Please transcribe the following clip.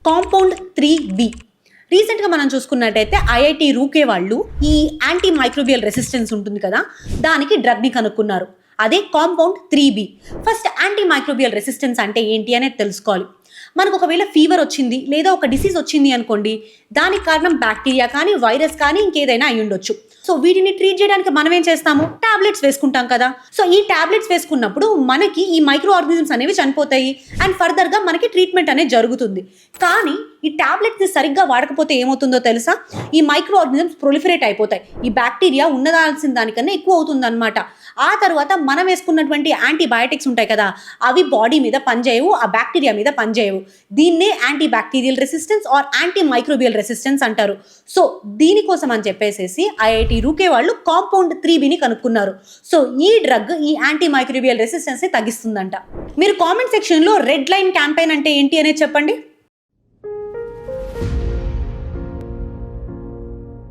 Compound 3B. రీసెంట్గా మనం చూసుకున్నట్టయితే ఐఐటి రూకే వాళ్ళు ఈ యాంటీ మైక్రోబియల్ రెసిస్టెన్స్ ఉంటుంది కదా, దానికి డ్రగ్ని కనుక్కున్నారు. అదే compound 3B. First anti microbial resistance అంటే ఏంటి అనేది తెలుసుకోవాలి. మనకు ఒకవేళ ఫీవర్ వచ్చింది లేదా ఒక డిసీజ్ వచ్చింది అనుకోండి, దానికి కారణం బ్యాక్టీరియా కానీ వైరస్ కానీ ఇంకేదైనా అయి ఉండొచ్చు. సో వీటిని ట్రీట్ చేయడానికి మనం ఏం చేస్తాము, టాబ్లెట్స్ వేసుకుంటాం కదా. సో ఈ టాబ్లెట్స్ వేసుకున్నప్పుడు మనకి ఈ మైక్రో ఆర్గానిజమ్స్ అనేవి చనిపోతాయి అండ్ ఫర్దర్గా మనకి ట్రీట్మెంట్ అనేది జరుగుతుంది. కానీ ఈ టాబ్లెట్స్ని సరిగ్గా వాడకపోతే ఏమవుతుందో తెలుసా, ఈ మైక్రో ఆర్గానిజమ్స్ ప్రొలిఫరేట్ అయిపోతాయి. ఈ బ్యాక్టీరియా ఉన్నదాల్సిన దానికన్నా ఎక్కువ అవుతుంది అనమాట. ఆ తర్వాత మనం వేసుకున్నటువంటి యాంటీబయాటిక్స్ ఉంటాయి కదా, అవి బాడీ మీద పనిచేయవు, ఆ బ్యాక్టీరియా మీద పనిచేయవు. దీన్నే anti bacterial resistance or anti microbial resistance అంటారు. సో దీనికోసం అని చెప్పేసి ఐఐటి రూకే వాళ్ళు కాంపౌండ్ 3Bని కనుక్కున్నారు. సో ఈ డ్రగ్ ఈ యాంటీ మైక్రోబియల్ రెసిస్టెన్స్ని తగ్గిస్తుందంట. మీరు కామెంట్ సెక్షన్లో రెడ్ లైన్ క్యాంపెయిన్ అంటే ఏంటి అనేది చెప్పండి.